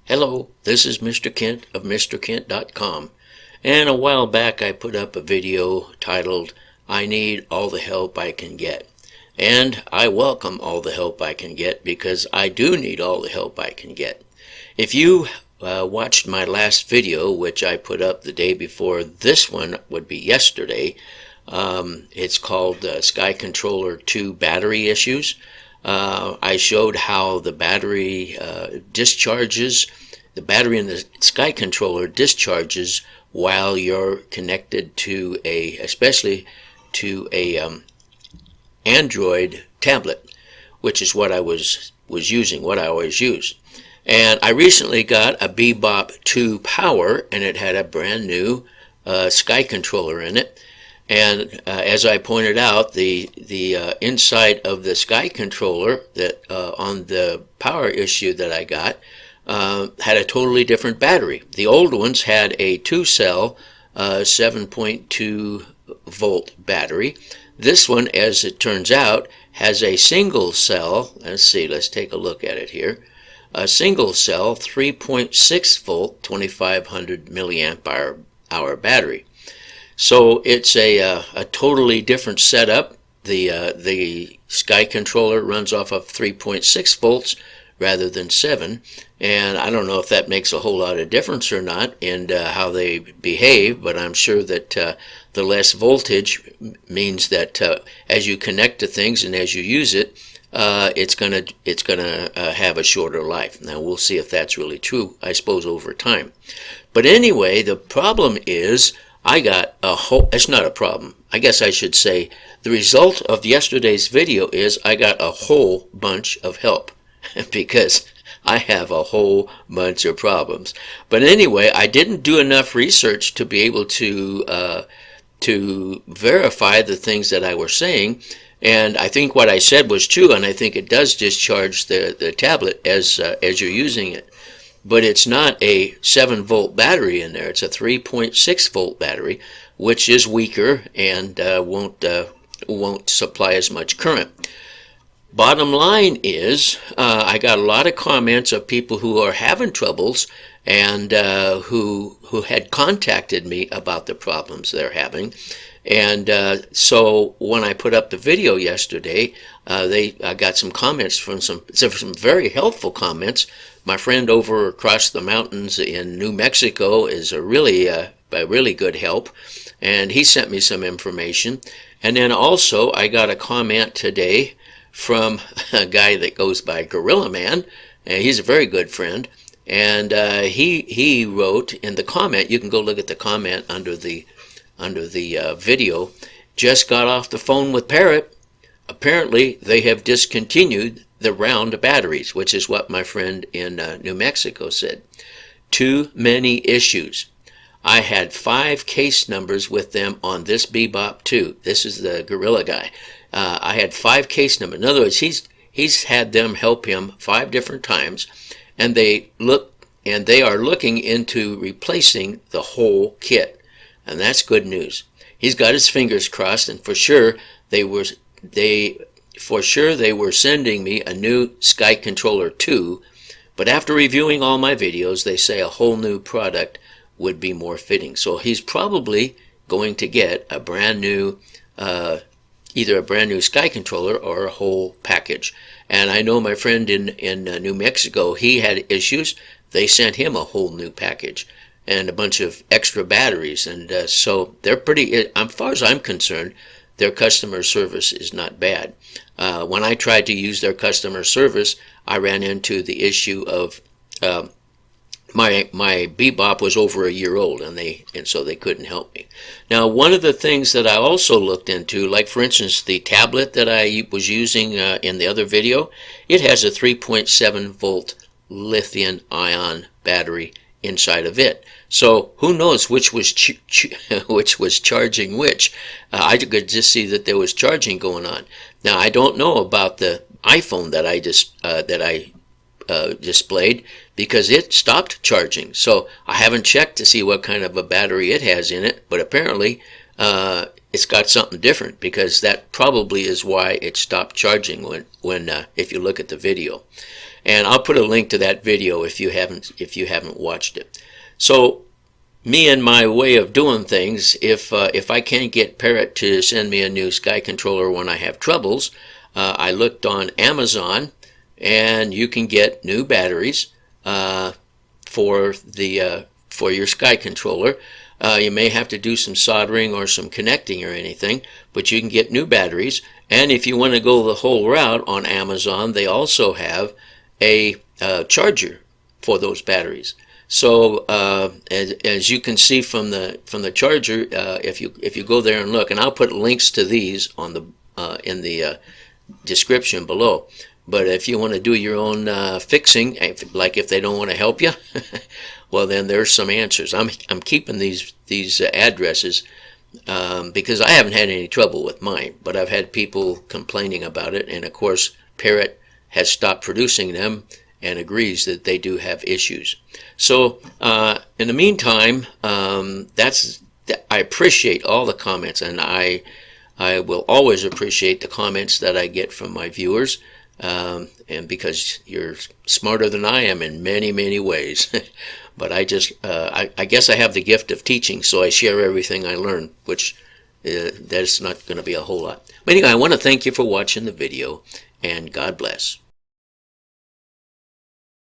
Hello, this is Mr. Kent of MrKent.com, and a while back I put up a video titled, I Need All the Help I Can Get. And I welcome all the help I can get because I do need all the help I can get. If you watched my last video, which I put up the day before this one would be yesterday, it's called Skycontroller 2 Battery Issues. I showed how the battery discharges, the battery in the Skycontroller discharges while you're connected to especially to a Android tablet, which is what I was using, what I always used. And I recently got a Bebop 2 Power, and it had a brand new Skycontroller in it. And as I pointed out, the inside of the Skycontroller that on the power issue that I got had a totally different battery. The old ones had a 2-cell 7.2 volt battery. This one, as it turns out, has a single cell. Let's take a look at it here. A single cell 3.6 volt 2500 milliamp hour battery. So it's a totally different setup. The Skycontroller runs off of 3.6 volts rather than 7, and I don't know if that makes a whole lot of difference or not in how they behave, but I'm sure that the less voltage means that as you connect to things and as you use it, it's gonna have a shorter life. Now we'll see if that's really true, I suppose, over time. But anyway, the problem is I got a whole, it's not a problem, I guess I should say, the result of yesterday's video is I got a whole bunch of help because I have a whole bunch of problems. But anyway, I didn't do enough research to be able to verify the things that I was saying, and I think what I said was true, and I think it does discharge the tablet as you're using it. But it's not a 7-volt battery in there. It's a 3.6 volt battery, which is weaker and won't supply as much current. Bottom line is, I got a lot of comments of people who are having troubles and who had contacted me about the problems they're having. And so when I put up the video yesterday, I got some comments from some very helpful comments. My friend over across the mountains in New Mexico is a really good help, and he sent me some information. And then also I got a comment today from a guy that goes by Gorilla Man, and he's a very good friend. And he wrote in the comment, you can go look at the comment under the video, just got off the phone with Parrot. Apparently they have discontinued the round batteries, which is what my friend in New Mexico said. Too many issues. I had 5 case numbers with them on this Bebop 2. This is the Gorilla guy. I had 5 case numbers. In other words, he's had them help him 5 different times, and they are looking into replacing the whole kit, and that's good news. He's got his fingers crossed, and for sure they were sending me a new Skycontroller 2, but after reviewing all my videos, they say a whole new product would be more fitting. So he's probably going to get a brand new, either a brand new Skycontroller or a whole package. And I know my friend in New Mexico, he had issues. They sent him a whole new package and a bunch of extra batteries. And so they're pretty, as far as I'm concerned, their customer service is not bad. When I tried to use their customer service, I ran into the issue of my Bebop was over a year old, and so they couldn't help me. Now, one of the things that I also looked into, like for instance the tablet that I was using in the other video, it has a 3.7 volt lithium-ion battery inside of it. So who knows which was charging which? I could just see that there was charging going on. Now I don't know about the iPhone that I displayed because it stopped charging. So I haven't checked to see what kind of a battery it has in it, but apparently it's got something different, because that probably is why it stopped charging when if you look at the video. And I'll put a link to that video if you haven't watched it. So me and my way of doing things, if I can't get Parrot to send me a new Skycontroller when I have troubles, I looked on Amazon, and you can get new batteries for your Skycontroller. You may have to do some soldering or some connecting or anything, but you can get new batteries. And if you want to go the whole route on Amazon, they also have a charger for those batteries. So as you can see from the charger, if you go there and look, and I'll put links to these on the in the description below. But if you want to do your own fixing, like if they don't want to help you, well, then there's some answers. I'm keeping these addresses because I haven't had any trouble with mine, but I've had people complaining about it, and of course Parrot has stopped producing them and agrees that they do have issues. So in the meantime, I appreciate all the comments, and I will always appreciate the comments that I get from my viewers. And because you're smarter than I am in many, many ways. But I guess I have the gift of teaching, so I share everything I learn, which that's not going to be a whole lot. But anyway, I want to thank you for watching the video, and God bless.